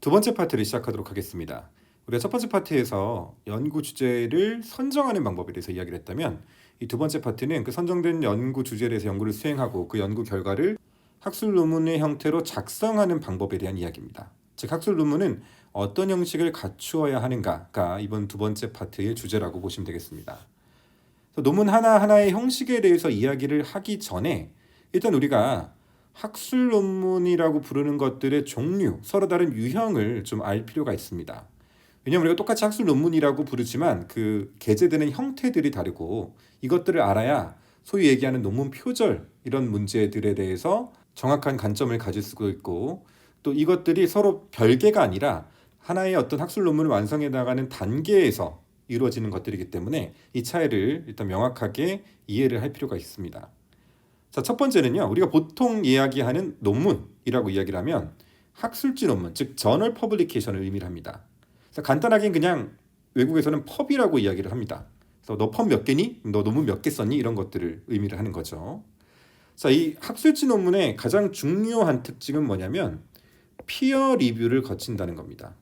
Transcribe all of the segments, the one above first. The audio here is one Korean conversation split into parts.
두 번째 파트를 시작하도록 하겠습니다. 우리가 첫 번째 파트에서 연구 주제를 선정하는 방법에 대해서 이야기를 했다면, 이 두 번째 파트는 그 선정된 연구 주제에 대해서 연구를 수행하고 그 연구 결과를 학술 논문의 형태로 작성하는 방법에 대한 이야기입니다. 즉, 학술 논문은 어떤 형식을 갖추어야 하는가가 이번 두 번째 파트의 주제라고 보시면 되겠습니다. 그래서 논문 하나하나의 형식에 대해서 이야기를 하기 전에 일단 우리가 학술 논문이라고 부르는 것들의 종류, 서로 다른 유형을 좀 알 필요가 있습니다. 왜냐하면 우리가 똑같이 학술 논문이라고 부르지만 그 게재되는 형태들이 다르고, 이것들을 알아야 소위 얘기하는 논문 표절 이런 문제들에 대해서 정확한 관점을 가질 수가 있고, 또 이것들이 서로 별개가 아니라 하나의 어떤 학술 논문을 완성해 나가는 단계에서 이루어지는 것들이기 때문에 이 차이를 일단 명확하게 이해를 할 필요가 있습니다. 자, 첫 번째는요, 우리가 보통 이야기하는 논문이라고 이야기를 하면 학술지 논문, 즉 저널 퍼블리케이션을 의미를 합니다. 그래서 간단하게 그냥 외국에서는 펍이라고 이야기를 합니다. 그래서 너 펍 몇 개니? 너 논문 몇 개 썼니? 이런 것들을 의미를 하는 거죠. 자, 이 학술지 논문의 가장 중요한 특징은 뭐냐면 피어 리뷰를 거친다는 겁니다.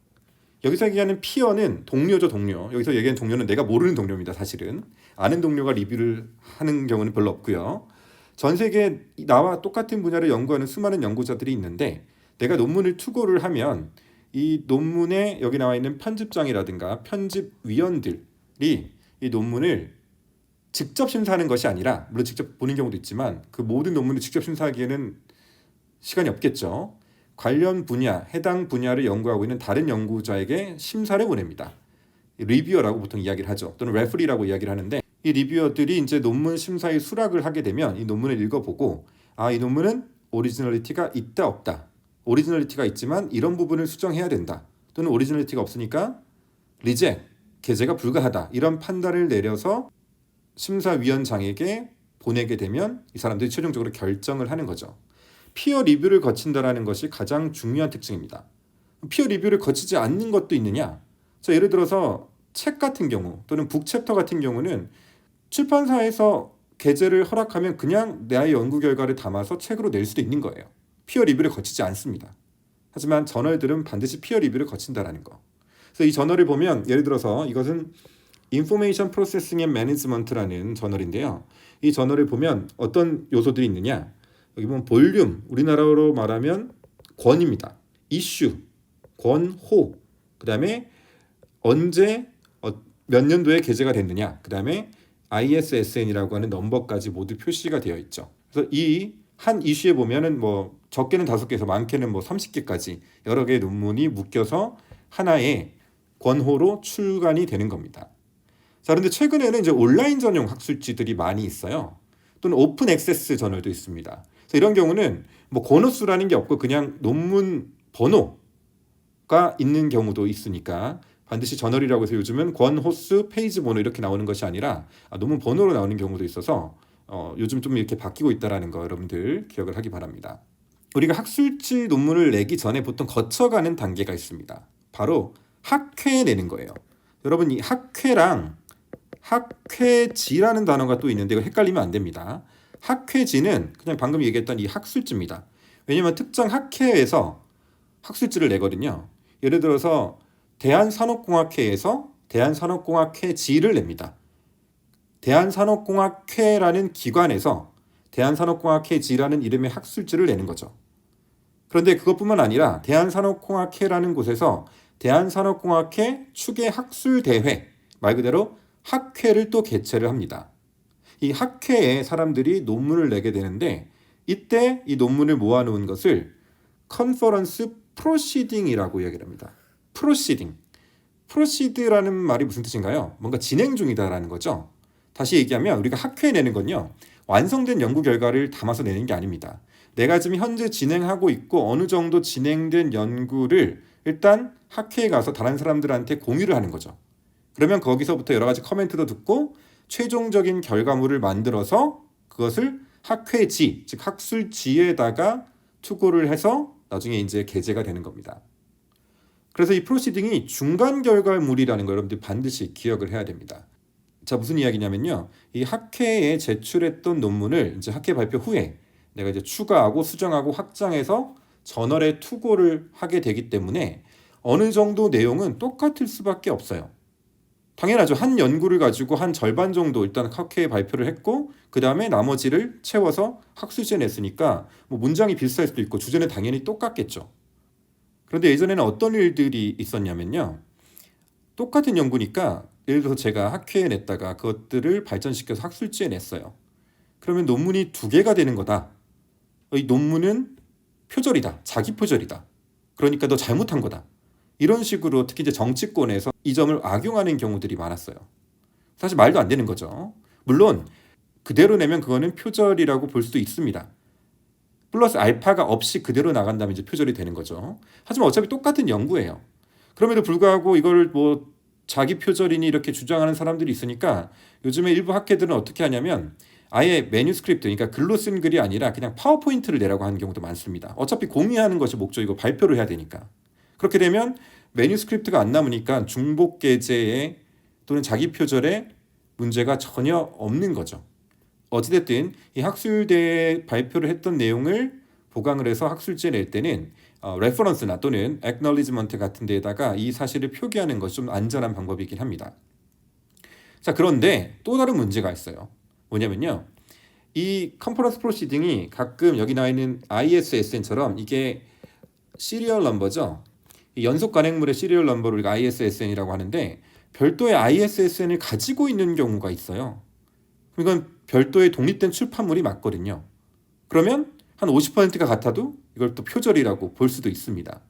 여기서 얘기하는 피어는 동료죠, 동료. 여기서 얘기하는 동료는 내가 모르는 동료입니다, 사실은. 아는 동료가 리뷰를 하는 경우는 별로 없고요. 전 세계에 나와 똑같은 분야를 연구하는 수많은 연구자들이 있는데, 내가 논문을 투고를 하면 이 논문에 여기 나와 있는 편집장이라든가 편집위원들이 이 논문을 직접 심사하는 것이 아니라, 물론 직접 보는 경우도 있지만 그 모든 논문을 직접 심사하기에는 시간이 없겠죠. 관련 분야, 해당 분야를 연구하고 있는 다른 연구자에게 심사를 보냅니다. 리뷰어라고 보통 이야기를 하죠. 또는 레퍼리라고 이야기를 하는데, 이 리뷰어들이 이제 논문 심사에 수락을 하게 되면 이 논문을 읽어보고, 이 논문은 오리지널리티가 있다 없다, 오리지널리티가 있지만 이런 부분을 수정해야 된다, 또는 오리지널리티가 없으니까 리젝, 게재가 불가하다, 이런 판단을 내려서 심사위원장에게 보내게 되면 이 사람들이 최종적으로 결정을 하는 거죠. 피어 리뷰를 거친다라는 것이 가장 중요한 특징입니다. 피어 리뷰를 거치지 않는 것도 있느냐? 자, 예를 들어서 책 같은 경우 또는 북챕터 같은 경우는 출판사에서 게재를 허락하면 그냥 나의 연구 결과를 담아서 책으로 낼 수도 있는 거예요. 피어 리뷰를 거치지 않습니다. 하지만 저널들은 반드시 피어 리뷰를 거친다라는 거. 그래서 이 저널을 보면, 예를 들어서 이것은 Information Processing and Management라는 저널인데요. 이 저널을 보면 어떤 요소들이 있느냐? 여기 보면 볼륨, 우리나라로 말하면 권입니다. 이슈, 권호, 그 다음에 언제 몇 년도에 게재가 됐느냐, 그 다음에 ISSN이라고 하는 넘버까지 모두 표시가 되어 있죠. 그래서 이 한 이슈에 보면은 뭐 적게는 5개에서 많게는 뭐 30개까지 여러 개의 논문이 묶여서 하나의 권호로 출간이 되는 겁니다. 자, 그런데 최근에는 이제 온라인 전용 학술지들이 많이 있어요. 또는 오픈 액세스 저널도 있습니다. 그래서 이런 경우는 뭐 권호수라는 게 없고 그냥 논문 번호가 있는 경우도 있으니까, 반드시 저널이라고 해서 요즘은 권호수, 페이지 번호 이렇게 나오는 것이 아니라 논문 번호로 나오는 경우도 있어서 요즘 좀 이렇게 바뀌고 있다는 거 여러분들 기억을 하기 바랍니다. 우리가 학술지 논문을 내기 전에 보통 거쳐가는 단계가 있습니다. 바로 학회 내는 거예요. 여러분, 이 학회랑 학회지라는 단어가 또 있는데 이거 헷갈리면 안 됩니다. 학회지는 그냥 방금 얘기했던 이 학술지입니다. 왜냐하면 특정 학회에서 학술지를 내거든요. 예를 들어서 대한산업공학회에서 대한산업공학회지를 냅니다. 대한산업공학회라는 기관에서 대한산업공학회지라는 이름의 학술지를 내는 거죠. 그런데 그것뿐만 아니라 대한산업공학회라는 곳에서 대한산업공학회 추계학술대회, 말 그대로 학회를 또 개최를 합니다. 이 학회에 사람들이 논문을 내게 되는데, 이때 이 논문을 모아놓은 것을 컨퍼런스 프로시딩이라고 이야기를 합니다. 프로시드라는 말이 무슨 뜻인가요? 뭔가 진행 중이다라는 거죠. 다시 얘기하면 우리가 학회에 내는 건요, 완성된 연구 결과를 담아서 내는 게 아닙니다. 내가 지금 현재 진행하고 있고 어느 정도 진행된 연구를 일단 학회에 가서 다른 사람들한테 공유를 하는 거죠. 그러면 거기서부터 여러 가지 커멘트도 듣고 최종적인 결과물을 만들어서 그것을 학회지, 즉 학술지에다가 투고를 해서 나중에 이제 게재가 되는 겁니다. 그래서 이 프로시딩이 중간 결과물이라는 걸 여러분들 반드시 기억을 해야 됩니다. 자, 무슨 이야기냐면요, 이 학회에 제출했던 논문을 이제 학회 발표 후에 내가 이제 추가하고 수정하고 확장해서 저널에 투고를 하게 되기 때문에 어느 정도 내용은 똑같을 수밖에 없어요. 당연하죠. 한 연구를 가지고 한 절반 정도 일단 학회에 발표를 했고 그 다음에 나머지를 채워서 학술지에 냈으니까 뭐 문장이 비슷할 수도 있고 주제는 당연히 똑같겠죠. 그런데 예전에는 어떤 일들이 있었냐면요. 똑같은 연구니까 예를 들어서 제가 학회에 냈다가 그것들을 발전시켜서 학술지에 냈어요. 그러면 논문이 2개가 되는 거다. 이 논문은 표절이다. 자기 표절이다. 그러니까 너 잘못한 거다. 이런 식으로 특히 이제 정치권에서 이 점을 악용하는 경우들이 많았어요. 사실 말도 안 되는 거죠. 물론 그대로 내면 그거는 표절이라고 볼 수도 있습니다. 플러스 알파가 없이 그대로 나간다면 이제 표절이 되는 거죠. 하지만 어차피 똑같은 연구예요. 그럼에도 불구하고 이걸 뭐 자기 표절이니 이렇게 주장하는 사람들이 있으니까 요즘에 일부 학회들은 어떻게 하냐면 아예 매뉴스크립트, 그러니까 글로 쓴 글이 아니라 그냥 파워포인트를 내라고 하는 경우도 많습니다. 어차피 공유하는 것이 목적이고 발표를 해야 되니까. 그렇게 되면 매뉴스크립트가 안 남으니까 중복 게재에 또는 자기 표절에 문제가 전혀 없는 거죠. 어찌됐든 이 학술대에 발표를 했던 내용을 보강을 해서 학술지에 낼 때는 레퍼런스나 또는 acknowledgement 같은 데에다가 이 사실을 표기하는 것이 좀 안전한 방법이긴 합니다. 자, 그런데 또 다른 문제가 있어요. 뭐냐면요. 이 컨퍼런스 프로시딩이 가끔 여기 나와 있는 ISSN처럼 이게 시리얼 넘버죠. 연속 간행물의 시리얼 넘버를 우리가 ISSN이라고 하는데 별도의 ISSN을 가지고 있는 경우가 있어요. 이건 별도의 독립된 출판물이 맞거든요. 그러면 한 50%가 같아도 이걸 또 표절이라고 볼 수도 있습니다.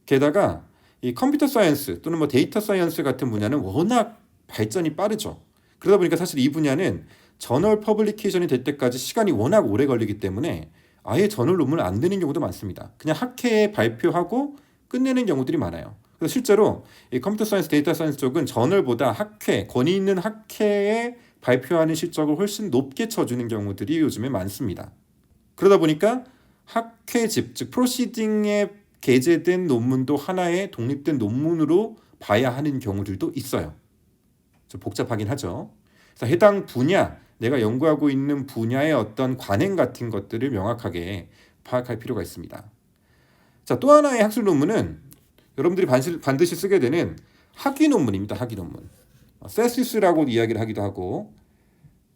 게다가 이 컴퓨터 사이언스 또는 뭐 데이터 사이언스 같은 분야는 워낙 발전이 빠르죠. 그러다 보니까 사실 이 분야는 저널 퍼블리케이션이 될 때까지 시간이 워낙 오래 걸리기 때문에 아예 저널 논문을 안 내는 경우도 많습니다. 그냥 학회에 발표하고 끝내는 경우들이 많아요. 그래서 실제로 이 컴퓨터 사이언스, 데이터 사이언스 쪽은 저널보다 학회, 권위 있는 학회에 발표하는 실적을 훨씬 높게 쳐주는 경우들이 요즘에 많습니다. 그러다 보니까 학회집, 즉 프로시딩에 게재된 논문도 하나의 독립된 논문으로 봐야 하는 경우들도 있어요. 좀 복잡하긴 하죠. 그래서 해당 분야, 내가 연구하고 있는 분야의 어떤 관행 같은 것들을 명확하게 파악할 필요가 있습니다. 자, 또 하나의 학술 논문은 여러분들이 반드시 쓰게 되는 학위 논문입니다. 학위 논문. 세시스라고 이야기를 하기도 하고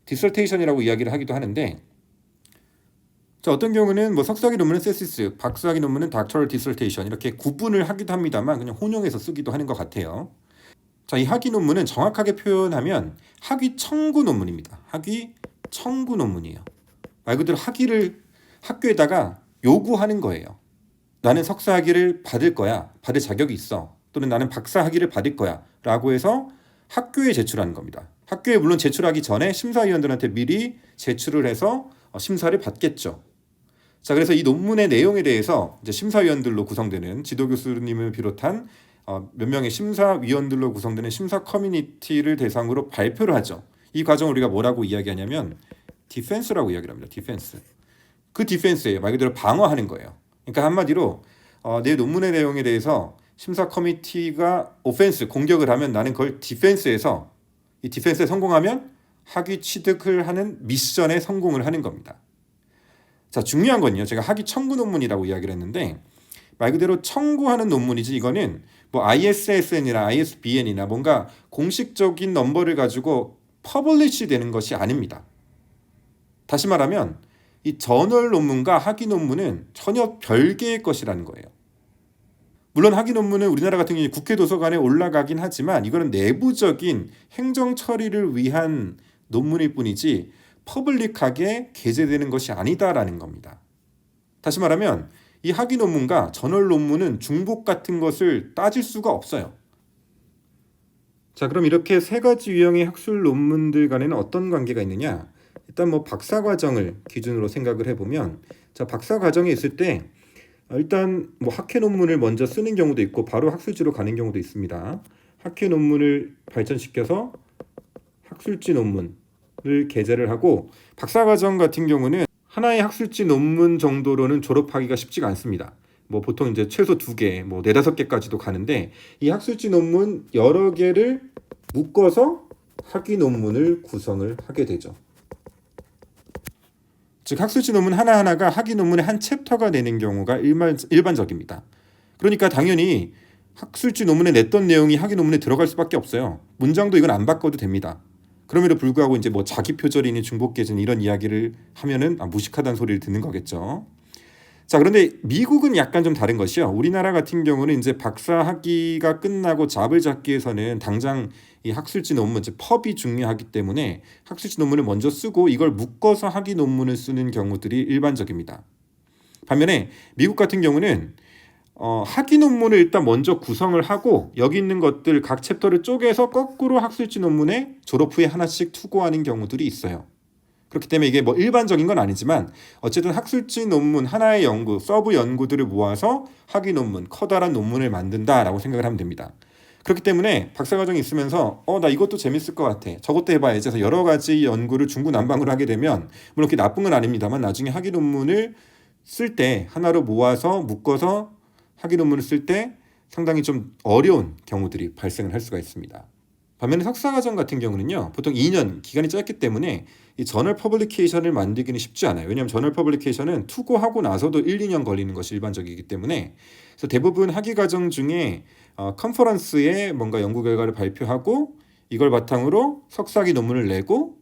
디설테이션이라고 이야기를 하기도 하는데, 자, 어떤 경우는 뭐 석사학위 논문은 세시스, 박사학위 논문은 doctoral dissertation 이렇게 구분을 하기도 합니다만 그냥 혼용해서 쓰기도 하는 것 같아요. 자, 이 학위 논문은 정확하게 표현하면 학위 청구 논문입니다. 학위 청구 논문이에요. 말 그대로 학위를 학교에다가 요구하는 거예요. 나는 석사 학위를 받을 거야. 받을 자격이 있어. 또는 나는 박사 학위를 받을 거야. 라고 해서 학교에 제출하는 겁니다. 학교에 물론 제출하기 전에 심사위원들한테 미리 제출을 해서 심사를 받겠죠. 자, 그래서 이 논문의 내용에 대해서 이제 심사위원들로 구성되는 지도 교수님을 비롯한 몇 명의 심사위원들로 구성되는 심사 커뮤니티를 대상으로 발표를 하죠. 이 과정을 우리가 뭐라고 이야기하냐면 디펜스라고 이야기를 합니다. 디펜스. 그 디펜스예요. 말 그대로 방어하는 거예요. 그러니까 한마디로 내 논문의 내용에 대해서 심사 커뮤니티가 오펜스, 공격을 하면 나는 그걸 디펜스에서 이 디펜스에 성공하면 학위 취득을 하는 미션에 성공을 하는 겁니다. 자, 중요한 건요. 제가 학위 청구 논문이라고 이야기를 했는데 말 그대로 청구하는 논문이지 이거는 뭐 ISSN이나 ISBN이나 뭔가 공식적인 넘버를 가지고 퍼블리시 되는 것이 아닙니다. 다시 말하면 이 저널 논문과 학위 논문은 전혀 별개의 것이라는 거예요. 물론 학위 논문은 우리나라 같은 경우에 국회 도서관에 올라가긴 하지만 이거는 내부적인 행정 처리를 위한 논문일 뿐이지 퍼블릭하게 게재되는 것이 아니다라는 겁니다. 다시 말하면 이 학위 논문과 저널 논문은 중복 같은 것을 따질 수가 없어요. 자, 그럼 이렇게 세 가지 유형의 학술 논문들 간에는 어떤 관계가 있느냐? 일단 뭐 박사 과정을 기준으로 생각을 해보면, 자, 박사 과정에 있을 때 일단 뭐 학회 논문을 먼저 쓰는 경우도 있고 바로 학술지로 가는 경우도 있습니다. 학회 논문을 발전시켜서 학술지 논문을 게재를 하고, 박사 과정 같은 경우는 하나의 학술지 논문 정도로는 졸업하기가 쉽지가 않습니다. 뭐 보통 이제 최소 2개, 뭐 4, 5개까지도 가는데 이 학술지 논문 여러 개를 묶어서 학위 논문을 구성을 하게 되죠. 즉 학술지 논문 하나하나가 학위 논문의 한 챕터가 되는 경우가 일반적입니다. 그러니까 당연히 학술지 논문에 냈던 내용이 학위 논문에 들어갈 수밖에 없어요. 문장도 이건 안 바꿔도 됩니다. 그럼에도 불구하고 이제 뭐 자기 표절이니 중복계진 이런 이야기를 하면은 무식하다는 소리를 듣는 거겠죠. 자, 그런데 미국은 약간 좀 다른 것이요. 우리나라 같은 경우는 이제 박사 학위가 끝나고 잡을 잡기 위해서는 당장 이 학술지 논문, 즉 펍이 중요하기 때문에 학술지 논문을 먼저 쓰고 이걸 묶어서 학위 논문을 쓰는 경우들이 일반적입니다. 반면에 미국 같은 경우는 학위 논문을 일단 먼저 구성을 하고 여기 있는 것들 각 챕터를 쪼개서 거꾸로 학술지 논문에 졸업 후에 하나씩 투고하는 경우들이 있어요. 그렇기 때문에 이게 뭐 일반적인 건 아니지만 어쨌든 학술지 논문 하나의 연구, 서브 연구들을 모아서 학위 논문, 커다란 논문을 만든다라고 생각을 하면 됩니다. 그렇기 때문에 박사과정이 있으면서 나 이것도 재밌을 것 같아, 저것도 해봐야지 해서 여러 가지 연구를 중구난방으로 하게 되면 물론 그게 나쁜 건 아닙니다만 나중에 학위 논문을 쓸 때 하나로 모아서 묶어서 학위 논문을 쓸 때 상당히 좀 어려운 경우들이 발생을 할 수가 있습니다. 반면에 석사과정 같은 경우는요, 보통 2년 기간이 짧기 때문에 이 저널 퍼블리케이션을 만들기는 쉽지 않아요. 왜냐하면 저널 퍼블리케이션은 투고하고 나서도 1, 2년 걸리는 것이 일반적이기 때문에 그래서 대부분 학위 과정 중에 컨퍼런스에 뭔가 연구 결과를 발표하고 이걸 바탕으로 석사학위 논문을 내고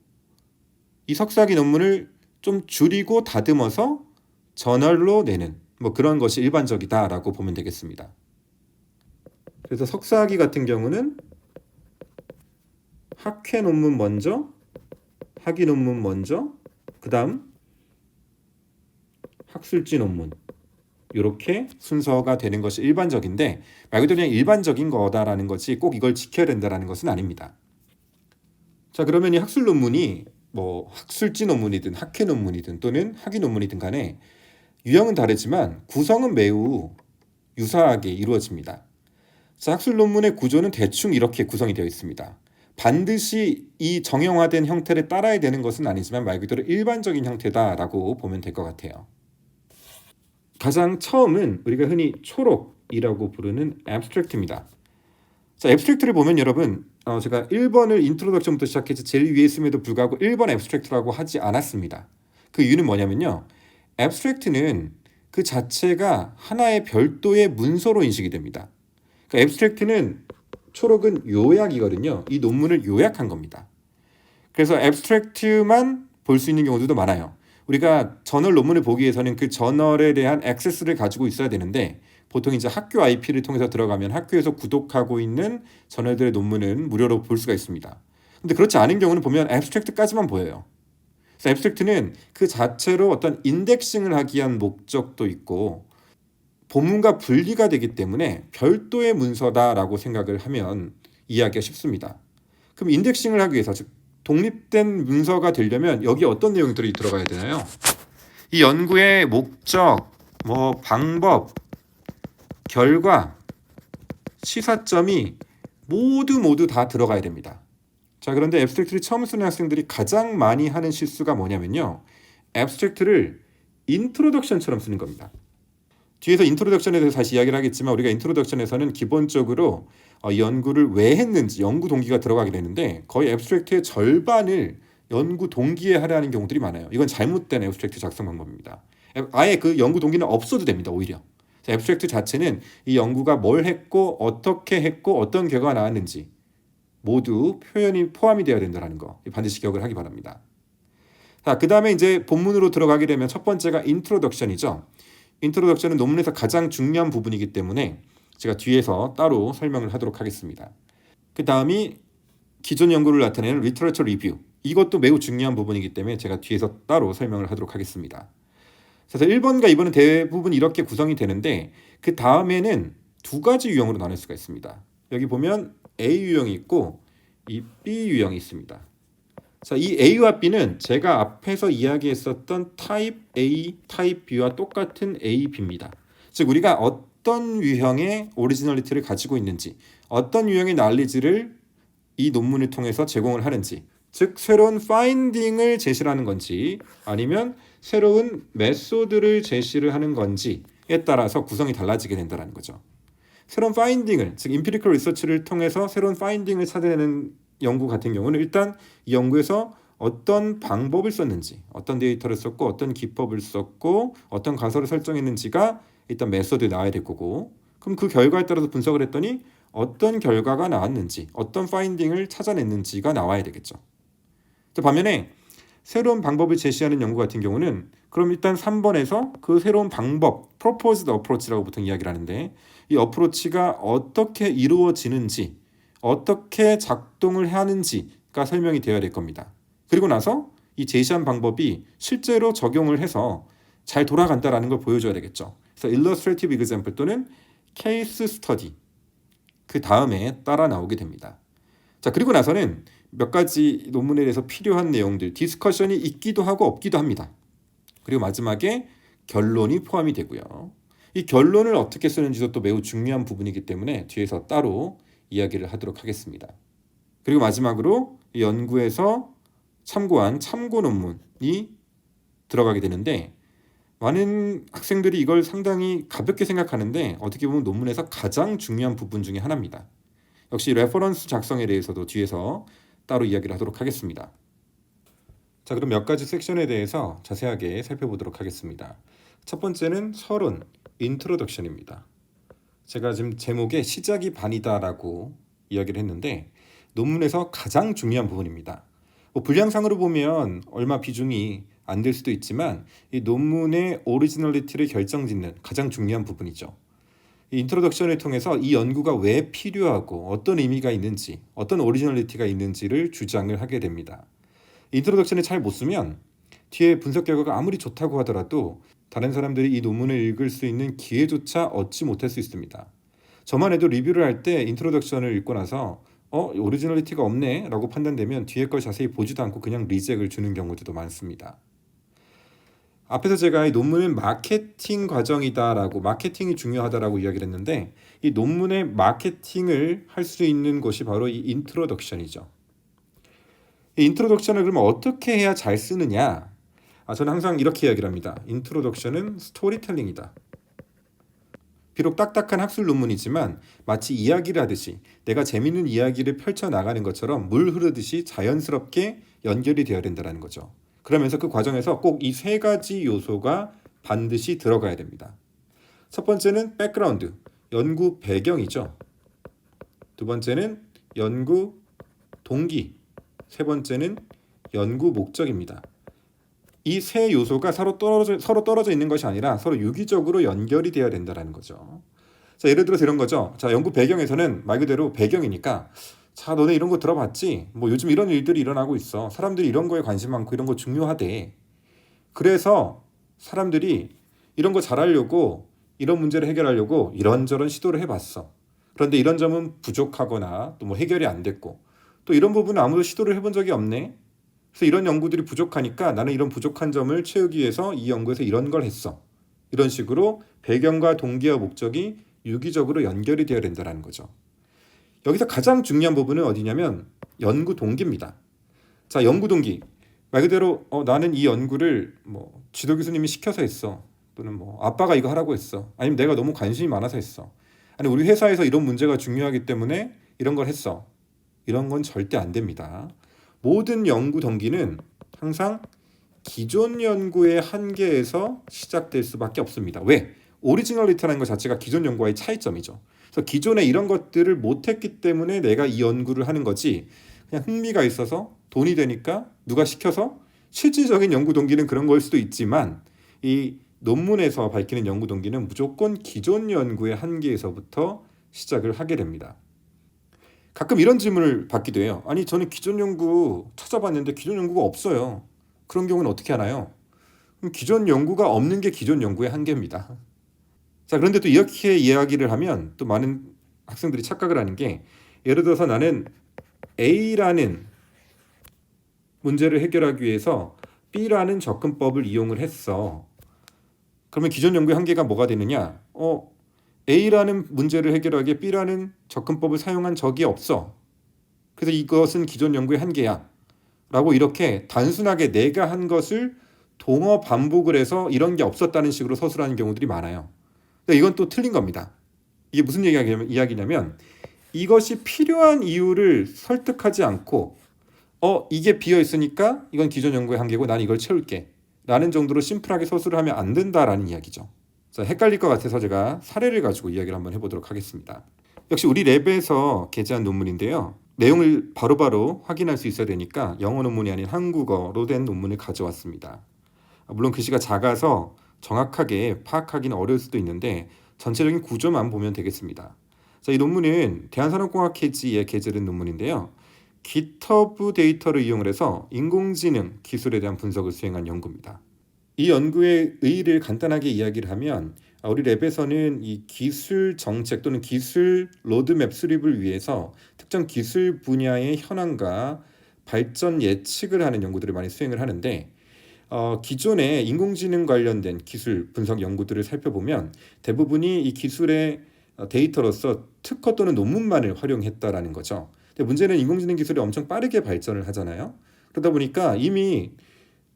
이 석사학위 논문을 좀 줄이고 다듬어서 저널로 내는 뭐 그런 것이 일반적이다라고 보면 되겠습니다. 그래서 석사학위 같은 경우는 학회 논문 먼저, 학위 논문 먼저, 그 다음 학술지 논문, 이렇게 순서가 되는 것이 일반적인데 말 그대로 그냥 일반적인 거다라는 것이 꼭 이걸 지켜야 된다라는 것은 아닙니다. 자, 그러면 이 학술 논문이 뭐 학술지 논문이든 학회 논문이든 또는 학위 논문이든 간에 유형은 다르지만 구성은 매우 유사하게 이루어집니다. 자, 학술 논문의 구조는 대충 이렇게 구성이 되어 있습니다. 반드시 이 정형화된 형태를 따라야 되는 것은 아니지만 말 그대로 일반적인 형태다라고 보면 될 것 같아요. 가장 처음은 우리가 흔히 초록이라고 부르는 abstract입니다. 자, abstract를 보면 여러분 제가 1번을 인트로덕션부터 시작해서 제일 위에 있음에도 불구하고 1번 abstract라고 하지 않았습니다. 그 이유는 뭐냐면요, abstract는 그 자체가 하나의 별도의 문서로 인식이 됩니다. 그러니까 abstract는 초록은 요약이거든요. 이 논문을 요약한 겁니다. 그래서 abstract만 볼 수 있는 경우도 많아요. 우리가 저널 논문을 보기 위해서는 그 저널에 대한 액세스를 가지고 있어야 되는데 보통 이제 학교 IP를 통해서 들어가면 학교에서 구독하고 있는 저널들의 논문은 무료로 볼 수가 있습니다. 근데 그렇지 않은 경우는 보면 abstract까지만 보여요. 그래서 abstract는 그 자체로 어떤 인덱싱을 하기 위한 목적도 있고 본문과 분리가 되기 때문에 별도의 문서다라고 생각을 하면 이해하기가 쉽습니다. 그럼 인덱싱을 하기 위해서, 즉 독립된 문서가 되려면 여기 어떤 내용들이 들어가야 되나요? 이 연구의 목적, 뭐 방법, 결과, 시사점이 모두 다 들어가야 됩니다. 자, 그런데 앱스트랙트를 처음 쓰는 학생들이 가장 많이 하는 실수가 뭐냐면요, 앱스트랙트를 인트로덕션처럼 쓰는 겁니다. 뒤에서 인트로덕션에 대해서 다시 이야기를 하겠지만 우리가 인트로덕션에서는 기본적으로 연구를 왜 했는지 연구 동기가 들어가게 되는데 거의 앱스트랙트의 절반을 연구 동기에 하려는 경우들이 많아요. 이건 잘못된 앱스트랙트 작성 방법입니다. 아예 그 연구 동기는 없어도 됩니다. 오히려 앱스트랙트 자체는 이 연구가 뭘 했고 어떻게 했고 어떤 결과가 나왔는지 모두 표현이 포함이 되어야 된다는 거 반드시 기억을 하기 바랍니다. 자, 그 다음에 이제 본문으로 들어가게 되면 첫 번째가 인트로덕션이죠. 인트로덕션은 논문에서 가장 중요한 부분이기 때문에 제가 뒤에서 따로 설명을 하도록 하겠습니다. 그 다음이 기존 연구를 나타내는 리터러처 리뷰, 이것도 매우 중요한 부분이기 때문에 제가 뒤에서 따로 설명을 하도록 하겠습니다. 그래서 1번과 2번은 대부분 이렇게 구성이 되는데 그 다음에는 두 가지 유형으로 나눌 수가 있습니다. 여기 보면 A 유형이 있고 이 B 유형이 있습니다. 자, 이 A와 B는 제가 앞에서 이야기했었던 타입 A, 타입 B와 똑같은 A, B입니다. 즉 우리가 어떤 유형의 오리지널리티를 가지고 있는지, 어떤 유형의 난리지를 이 논문을 통해서 제공을 하는지, 즉 새로운 파인딩을 제시를 하는 건지 아니면 새로운 메소드를 제시를 하는 건지에 따라서 구성이 달라지게 된다는 거죠. 새로운 파인딩을, 즉 임피리컬 리서치를 통해서 새로운 파인딩을 찾아내는 연구 같은 경우는 일단 이 연구에서 어떤 방법을 썼는지, 어떤 데이터를 썼고 어떤 기법을 썼고 어떤 가설을 설정했는지가 일단 메소드에 나와야 될 거고, 그럼 그 결과에 따라서 분석을 했더니 어떤 결과가 나왔는지, 어떤 파인딩을 찾아냈는지가 나와야 되겠죠. 반면에 새로운 방법을 제시하는 연구 같은 경우는 그럼 일단 3번에서 그 새로운 방법, proposed approach라고 보통 이야기를 하는데 이 어프로치가 어떻게 이루어지는지, 어떻게 작동을 하는지가 설명이 되어야 될 겁니다. 그리고 나서 이 제시한 방법이 실제로 적용을 해서 잘 돌아간다라는 걸 보여줘야 되겠죠. 그래서 illustrative example 또는 case study 그 다음에 따라 나오게 됩니다. 자, 그리고 나서는 몇 가지 논문에 대해서 필요한 내용들, 디스커션이 있기도 하고 없기도 합니다. 그리고 마지막에 결론이 포함이 되고요. 이 결론을 어떻게 쓰는지도 또 매우 중요한 부분이기 때문에 뒤에서 따로 이야기를 하도록 하겠습니다. 그리고 마지막으로 이 연구에서 참고한 참고 논문이 들어가게 되는데 많은 학생들이 이걸 상당히 가볍게 생각하는데 어떻게 보면 논문에서 가장 중요한 부분 중에 하나입니다. 역시 레퍼런스 작성에 대해서도 뒤에서 따로 이야기를 하도록 하겠습니다. 자, 그럼 몇 가지 섹션에 대해서 자세하게 살펴보도록 하겠습니다. 첫 번째는 서론, 인트로덕션입니다. 제가 지금 제목에 시작이 반이다라고 이야기를 했는데 논문에서 가장 중요한 부분입니다. 분량상으로 보면 얼마 비중이 안 될 수도 있지만 이 논문의 오리지널리티를 결정짓는 가장 중요한 부분이죠. 이 인트로덕션을 통해서 이 연구가 왜 필요하고 어떤 의미가 있는지, 어떤 오리지널리티가 있는지를 주장을 하게 됩니다. 인트로덕션을 잘 못 쓰면 뒤에 분석 결과가 아무리 좋다고 하더라도 다른 사람들이 이 논문을 읽을 수 있는 기회조차 얻지 못할 수 있습니다. 저만 해도 리뷰를 할 때 인트로덕션을 읽고 나서 오리지널리티가 없네 라고 판단되면 뒤에 걸 자세히 보지도 않고 그냥 리젝을 주는 경우들도 많습니다. 앞에서 제가 이 논문은 마케팅 과정이다라고, 마케팅이 중요하다라고 이야기를 했는데 이 논문의 마케팅을 할 수 있는 것이 바로 이 인트로덕션이죠. 이 인트로덕션을 그러면 어떻게 해야 잘 쓰느냐? 저는 항상 이렇게 이야기를 합니다. 인트로덕션은 스토리텔링이다. 비록 딱딱한 학술 논문이지만 마치 이야기를 하듯이 내가 재밌는 이야기를 펼쳐나가는 것처럼 물 흐르듯이 자연스럽게 연결이 되어야 된다는 거죠. 그러면서 그 과정에서 꼭 이 세 가지 요소가 반드시 들어가야 됩니다. 첫 번째는 백그라운드, 연구 배경이죠. 두 번째는 연구 동기, 세 번째는 연구 목적입니다. 이 세 요소가 서로 떨어져 있는 것이 아니라 서로 유기적으로 연결이 되어야 된다는 거죠. 자, 예를 들어서 이런 거죠. 자, 연구 배경에서는 말 그대로 배경이니까 자, 너네 이런 거 들어봤지? 뭐 요즘 이런 일들이 일어나고 있어. 사람들이 이런 거에 관심 많고 이런 거 중요하대. 그래서 사람들이 이런 거 잘하려고, 이런 문제를 해결하려고 이런저런 시도를 해봤어. 그런데 이런 점은 부족하거나 또 뭐 해결이 안 됐고 또 이런 부분은 아무도 시도를 해본 적이 없네. 그래서 이런 연구들이 부족하니까 나는 이런 부족한 점을 채우기 위해서 이 연구에서 이런 걸 했어. 이런 식으로 배경과 동기와 목적이 유기적으로 연결이 되어야 된다는 거죠. 여기서 가장 중요한 부분은 어디냐면 연구 동기입니다. 자, 연구 동기. 말 그대로 나는 이 연구를 뭐 지도 교수님이 시켜서 했어. 또는 뭐 아빠가 이거 하라고 했어. 아니면 내가 너무 관심이 많아서 했어. 아니 우리 회사에서 이런 문제가 중요하기 때문에 이런 걸 했어. 이런 건 절대 안 됩니다. 모든 연구 동기는 항상 기존 연구의 한계에서 시작될 수밖에 없습니다. 왜? 오리지널리티라는 것 자체가 기존 연구와의 차이점이죠. 그래서 기존에 이런 것들을 못했기 때문에 내가 이 연구를 하는 거지 그냥 흥미가 있어서 돈이 되니까 누가 시켜서 실질적인 연구 동기는 그런 걸 수도 있지만 이 논문에서 밝히는 연구 동기는 무조건 기존 연구의 한계에서부터 시작을 하게 됩니다. 가끔 이런 질문을 받기도 해요. 아니 저는 기존 연구 찾아봤는데 기존 연구가 없어요. 그런 경우는 어떻게 하나요? 그럼 기존 연구가 없는 게 기존 연구의 한계입니다. 자, 그런데 또 이렇게 이야기를 하면 또 많은 학생들이 착각을 하는 게 예를 들어서 나는 A라는 문제를 해결하기 위해서 B라는 접근법을 이용을 했어. 그러면 기존 연구의 한계가 뭐가 되느냐? A라는 문제를 해결하기에 B라는 접근법을 사용한 적이 없어. 그래서 이것은 기존 연구의 한계야. 라고 이렇게 단순하게 내가 한 것을 동어 반복을 해서 이런 게 없었다는 식으로 서술하는 경우들이 많아요. 근데 이건 또 틀린 겁니다. 이게 무슨 이야기냐면 이것이 필요한 이유를 설득하지 않고 이게 비어 있으니까 이건 기존 연구의 한계고 난 이걸 채울게 라는 정도로 심플하게 서술을 하면 안 된다라는 이야기죠. 자, 헷갈릴 것 같아서 제가 사례를 가지고 이야기를 한번 해보도록 하겠습니다. 역시 우리 랩에서 게재한 논문인데요. 내용을 바로바로 확인할 수 있어야 되니까 영어 논문이 아닌 한국어로 된 논문을 가져왔습니다. 물론 글씨가 작아서 정확하게 파악하기는 어려울 수도 있는데 전체적인 구조만 보면 되겠습니다. 자, 이 논문은 대한산업공학회지에 게재된 논문인데요. GitHub 데이터를 이용을 해서 인공지능 기술에 대한 분석을 수행한 연구입니다. 이 연구의 의의를 간단하게 이야기를 하면 우리 랩에서는 이 기술 정책 또는 기술 로드맵 수립을 위해서 특정 기술 분야의 현황과 발전 예측을 하는 연구들을 많이 수행을 하는데 기존의 인공지능 관련된 기술 분석 연구들을 살펴보면 대부분이 이 기술의 데이터로서 특허 또는 논문만을 활용했다라는 거죠. 근데 문제는 인공지능 기술이 엄청 빠르게 발전을 하잖아요. 그러다 보니까 이미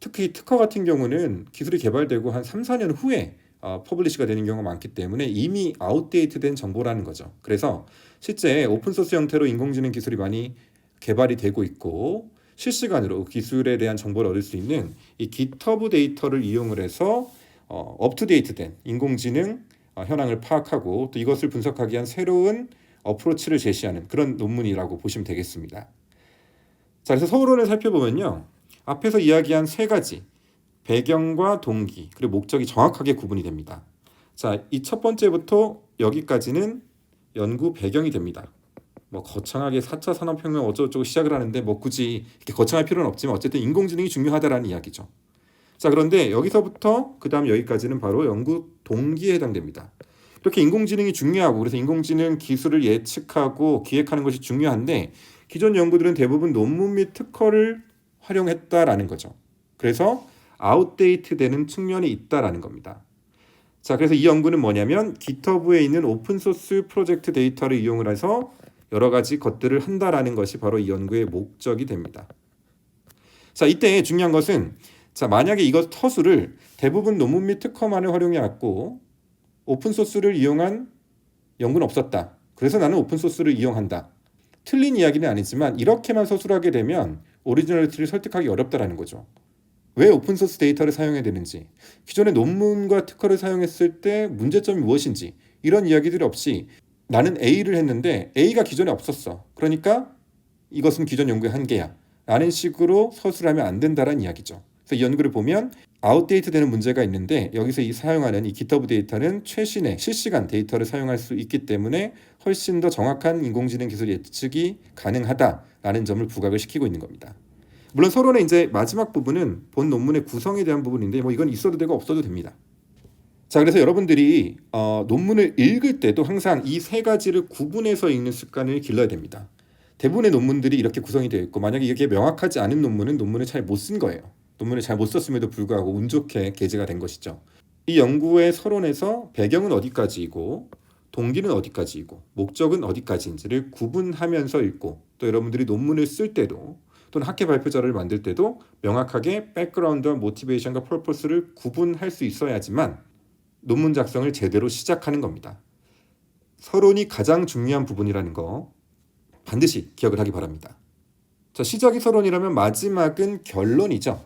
특히 특허 같은 경우는 기술이 개발되고 한 3, 4년 후에 퍼블리시가 되는 경우가 많기 때문에 이미 아웃데이트된 정보라는 거죠. 그래서 실제 오픈소스 형태로 인공지능 기술이 많이 개발이 되고 있고 실시간으로 기술에 대한 정보를 얻을 수 있는 이 GitHub 데이터를 이용을 해서 업투데이트된 인공지능 현황을 파악하고 또 이것을 분석하기 위한 새로운 어프로치를 제시하는 그런 논문이라고 보시면 되겠습니다. 자, 그래서 서론을 살펴보면요. 앞에서 이야기한 세 가지 배경과 동기 그리고 목적이 정확하게 구분이 됩니다. 자, 이 첫 번째부터 여기까지는 연구 배경이 됩니다. 뭐 거창하게 4차 산업혁명 어쩌고저쩌고 시작을 하는데 뭐 굳이 이렇게 거창할 필요는 없지만 어쨌든 인공지능이 중요하다라는 이야기죠. 자, 그런데 여기서부터 그 다음 여기까지는 바로 연구 동기에 해당됩니다. 이렇게 인공지능이 중요하고 그래서 인공지능 기술을 예측하고 기획하는 것이 중요한데 기존 연구들은 대부분 논문 및 특허를 활용했다라는 거죠. 그래서 아웃데이트 되는 측면이 있다라는 겁니다. 자, 그래서 이 연구는 뭐냐면 GitHub에 있는 오픈소스 프로젝트 데이터를 이용을 해서 여러 가지 것들을 한다라는 것이 바로 이 연구의 목적이 됩니다. 자, 이때 중요한 것은 자, 만약에 이것 허수를 대부분 논문 및 특허만을 활용해왔고 오픈소스를 이용한 연구는 없었다. 그래서 나는 오픈소스를 이용한다. 틀린 이야기는 아니지만 이렇게만 서술하게 되면 오리지널리티를 설득하기 어렵다라는 거죠. 왜 오픈소스 데이터를 사용해야 되는지, 기존의 논문과 특허를 사용했을 때 문제점이 무엇인지 이런 이야기들이 없이 나는 A를 했는데 A가 기존에 없었어. 그러니까 이것은 기존 연구의 한계야. 라는 식으로 서술하면 안 된다라는 이야기죠. 그래서 이 연구를 보면 아웃데이트 되는 문제가 있는데 여기서 이 사용하는 이 GitHub 데이터는 최신의 실시간 데이터를 사용할 수 있기 때문에 훨씬 더 정확한 인공지능 기술 예측이 가능하다라는 점을 부각을 시키고 있는 겁니다. 물론 서론의 이제 마지막 부분은 본 논문의 구성에 대한 부분인데 뭐 이건 있어도 되고 없어도 됩니다. 자, 그래서 여러분들이 논문을 읽을 때도 항상 이 세 가지를 구분해서 읽는 습관을 길러야 됩니다. 대부분의 논문들이 이렇게 구성이 되어 있고 만약에 이게 명확하지 않은 논문은 논문을 잘 못 쓴 거예요. 논문을 잘 못 썼음에도 불구하고 운 좋게 게재가 된 것이죠. 이 연구의 서론에서 배경은 어디까지이고 동기는 어디까지이고 목적은 어디까지인지를 구분하면서 읽고 또 여러분들이 논문을 쓸 때도 또는 학회 발표 자료를 만들 때도 명확하게 백그라운드와 모티베이션과 퍼포스를 구분할 수 있어야지만 논문 작성을 제대로 시작하는 겁니다. 서론이 가장 중요한 부분이라는 거 반드시 기억을 하기 바랍니다. 자, 시작이 서론이라면 마지막은 결론이죠.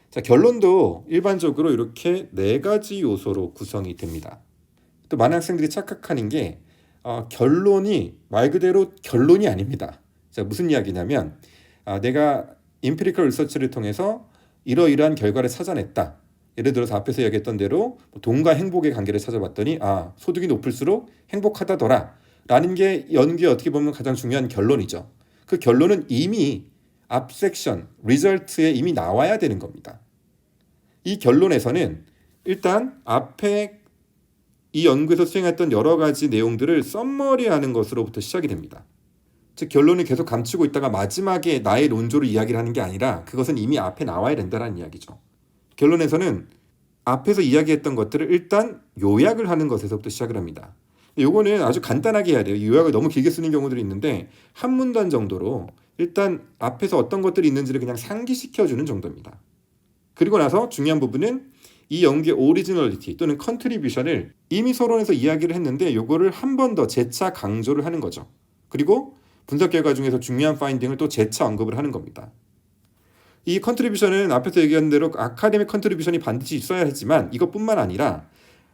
자, 결론도 일반적으로 이렇게 네 가지 요소로 구성이 됩니다. 또 많은 학생들이 착각하는 게 결론이 말 그대로 결론이 아닙니다. 자, 무슨 이야기냐면 내가 임피리컬 리서치를 통해서 이러이러한 결과를 찾아냈다. 예를 들어서 앞에서 이야기했던 대로 돈과 행복의 관계를 찾아봤더니 소득이 높을수록 행복하다더라 라는 게 연구의 어떻게 보면 가장 중요한 결론이죠. 그 결론은 이미 앞 섹션, 리절트에 이미 나와야 되는 겁니다. 이 결론에서는 일단 앞에 이 연구에서 수행했던 여러 가지 내용들을 썸머리하는 것으로부터 시작이 됩니다. 즉 결론을 계속 감추고 있다가 마지막에 나의 논조를 이야기를 하는 게 아니라 그것은 이미 앞에 나와야 된다는 이야기죠. 결론에서는 앞에서 이야기했던 것들을 일단 요약을 하는 것에서부터 시작을 합니다. 요거는 아주 간단하게 해야 돼요. 요약을 너무 길게 쓰는 경우들이 있는데 한 문단 정도로 일단 앞에서 어떤 것들이 있는지를 그냥 상기시켜주는 정도입니다. 그리고 나서 중요한 부분은 이 연구의 오리지널리티 또는 컨트리뷰션을 이미 서론에서 이야기를 했는데 요거를 한 번 더 재차 강조를 하는 거죠. 그리고 분석 결과 중에서 중요한 파인딩을 또 재차 언급을 하는 겁니다. 이 컨트리뷰션은 앞에서 얘기한 대로 아카데믹 컨트리뷰션이 반드시 있어야 하지만 이것뿐만 아니라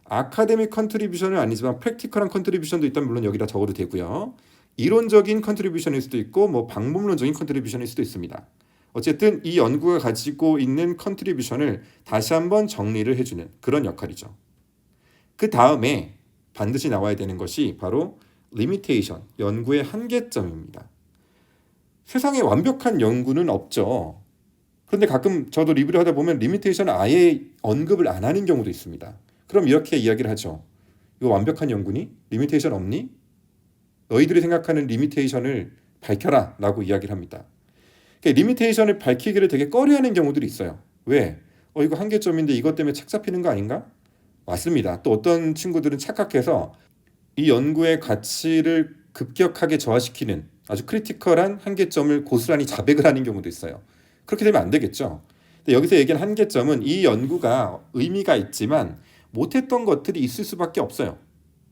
아카데믹 컨트리뷰션은 아니지만 프랙티컬한 컨트리뷰션도 있다면 물론 여기다 적어도 되고요. 이론적인 컨트리뷰션일 수도 있고 뭐 방법론적인 컨트리뷰션일 수도 있습니다. 어쨌든 이 연구가 가지고 있는 컨트리뷰션을 다시 한번 정리를 해주는 그런 역할이죠. 그 다음에 반드시 나와야 되는 것이 바로 리미테이션, 연구의 한계점입니다. 세상에 완벽한 연구는 없죠. 그런데 가끔 저도 리뷰를 하다 보면 리미테이션을 아예 언급을 안 하는 경우도 있습니다. 그럼 이렇게 이야기를 하죠. 이거 완벽한 연구니? 리미테이션 없니? 너희들이 생각하는 리미테이션을 밝혀라 라고 이야기를 합니다. 그러니까 리미테이션을 밝히기를 되게 꺼려하는 경우들이 있어요. 왜? 이거 한계점인데 이것 때문에 책 잡히는 거 아닌가? 맞습니다. 또 어떤 친구들은 착각해서 이 연구의 가치를 급격하게 저하시키는 아주 크리티컬한 한계점을 고스란히 자백을 하는 경우도 있어요. 그렇게 되면 안 되겠죠. 근데 여기서 얘기한 한계점은 이 연구가 의미가 있지만 못했던 것들이 있을 수밖에 없어요.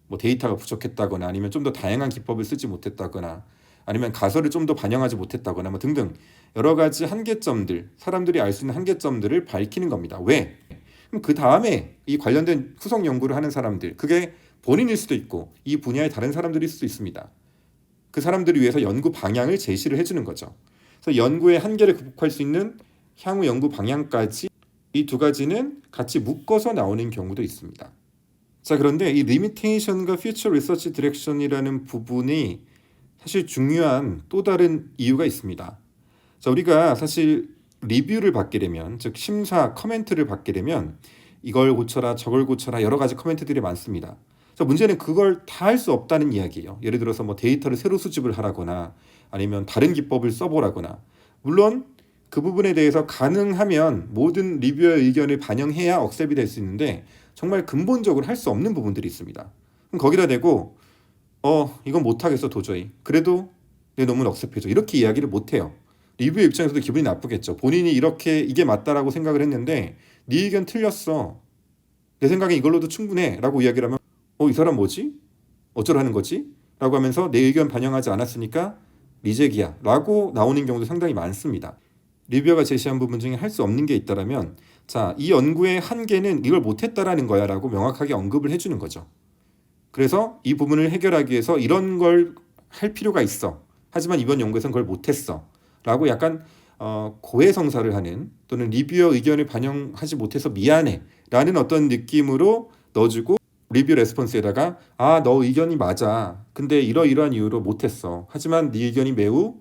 뭐 데이터가 부족했다거나 아니면 좀 더 다양한 기법을 쓰지 못했다거나 아니면 가설을 좀 더 반영하지 못했다거나 뭐 등등 여러 가지 한계점들, 사람들이 알 수 있는 한계점들을 밝히는 겁니다. 왜? 그럼 그 다음에 이 관련된 후속 연구를 하는 사람들, 그게 본인일 수도 있고 이 분야의 다른 사람들일 수도 있습니다. 그 사람들을 위해서 연구 방향을 제시를 해주는 거죠. 그래서 연구의 한계를 극복할 수 있는 향후 연구 방향까지 이 두 가지는 같이 묶어서 나오는 경우도 있습니다. 자, 그런데 이 리미테이션과 퓨처 리서치 디렉션이라는 부분이 사실 중요한 또 다른 이유가 있습니다. 자, 우리가 사실 리뷰를 받게 되면, 즉 심사 커멘트를 받게 되면 이걸 고쳐라 저걸 고쳐라 여러 가지 커멘트들이 많습니다. 자, 문제는 그걸 다 할 수 없다는 이야기예요. 예를 들어서 뭐 데이터를 새로 수집을 하라거나 아니면 다른 기법을 써보라거나, 물론 그 부분에 대해서 가능하면 모든 리뷰어의 의견을 반영해야 억셉이 될 수 있는데 정말 근본적으로 할 수 없는 부분들이 있습니다. 그럼 거기다 대고 이건 못하겠어 도저히, 그래도 내 논문 억셉해줘, 이렇게 이야기를 못해요. 리뷰의 입장에서도 기분이 나쁘겠죠. 본인이 이렇게 이게 맞다라고 생각을 했는데 네 의견 틀렸어, 내 생각엔 이걸로도 충분해 라고 이야기를 하면 이 사람 뭐지? 어쩌라는 거지? 라고 하면서 내 의견 반영하지 않았으니까 리젝이야 라고 나오는 경우도 상당히 많습니다. 리뷰어가 제시한 부분 중에 할 수 없는 게 있다면 자, 이 연구의 한계는 이걸 못했다라는 거야 라고 명확하게 언급을 해주는 거죠. 그래서 이 부분을 해결하기 위해서 이런 걸 할 필요가 있어, 하지만 이번 연구에서는 그걸 못했어 라고 약간 고해성사를 하는, 또는 리뷰어 의견을 반영하지 못해서 미안해 라는 어떤 느낌으로 넣어주고 리뷰 레스폰스에다가 너 의견이 맞아, 근데 이러이러한 이유로 못했어, 하지만 네 의견이 매우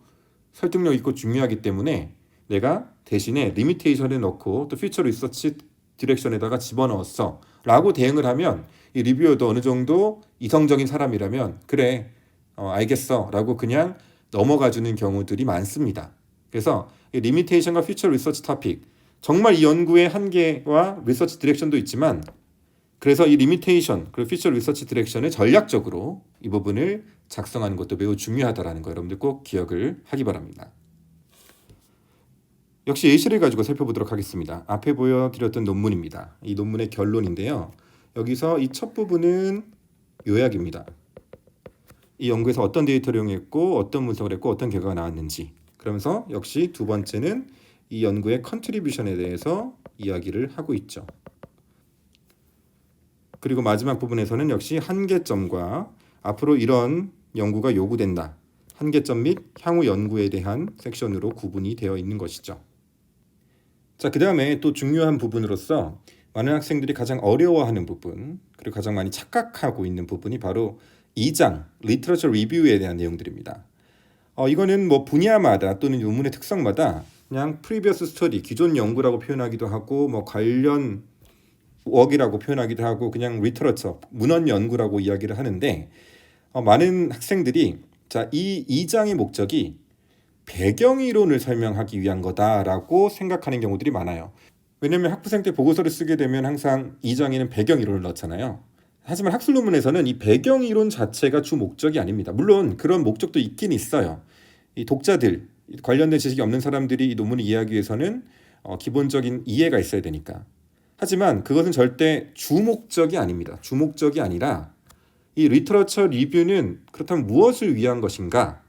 설득력 있고 중요하기 때문에 내가 대신에 리미테이션을 넣고 또 퓨처 리서치 디렉션에다가 집어넣었어 라고 대응을 하면 이 리뷰어도 어느 정도 이성적인 사람이라면 그래 알겠어 라고 그냥 넘어가주는 경우들이 많습니다. 그래서 이 리미테이션과 퓨처 리서치 토픽, 정말 이 연구의 한계와 리서치 디렉션도 있지만, 그래서 이 리미테이션 그리고 퓨처 리서치 디렉션을 전략적으로 이 부분을 작성하는 것도 매우 중요하다는 거 여러분들 꼭 기억을 하기 바랍니다. 역시 예시를 가지고 살펴보도록 하겠습니다. 앞에 보여드렸던 논문입니다. 이 논문의 결론인데요. 여기서 이 첫 부분은 요약입니다. 이 연구에서 어떤 데이터를 이용했고 어떤 분석을 했고 어떤 결과가 나왔는지, 그러면서 역시 두 번째는 이 연구의 컨트리뷰션에 대해서 이야기를 하고 있죠. 그리고 마지막 부분에서는 역시 한계점과 앞으로 이런 연구가 요구된다, 한계점 및 향후 연구에 대한 섹션으로 구분이 되어 있는 것이죠. 자, 그 다음에 또 중요한 부분으로서 많은 학생들이 가장 어려워하는 부분, 그리고 가장 많이 착각하고 있는 부분이 바로 2장 리터러처 리뷰에 대한 내용들입니다. 이거는 뭐 분야마다 또는 논문의 특성마다 그냥 previous study, 기존 연구라고 표현하기도 하고 뭐 관련 웍이라고 표현하기도 하고 그냥 리터러처, 문헌 연구라고 이야기를 하는데, 많은 학생들이 자, 이 2장의 목적이 배경이론을 설명하기 위한 거다라고 생각하는 경우들이 많아요. 왜냐하면 학부생 때 보고서를 쓰게 되면 항상 2장에는 배경이론을 넣잖아요. 하지만 학술 논문에서는 이 배경이론 자체가 주 목적이 아닙니다. 물론 그런 목적도 있긴 있어요. 이 독자들, 관련된 지식이 없는 사람들이 이 논문을 이해하기 위해서는 기본적인 이해가 있어야 되니까. 하지만 그것은 절대 주 목적이 아닙니다. 주 목적이 아니라 이 리터러처 리뷰는 그렇다면 무엇을 위한 것인가?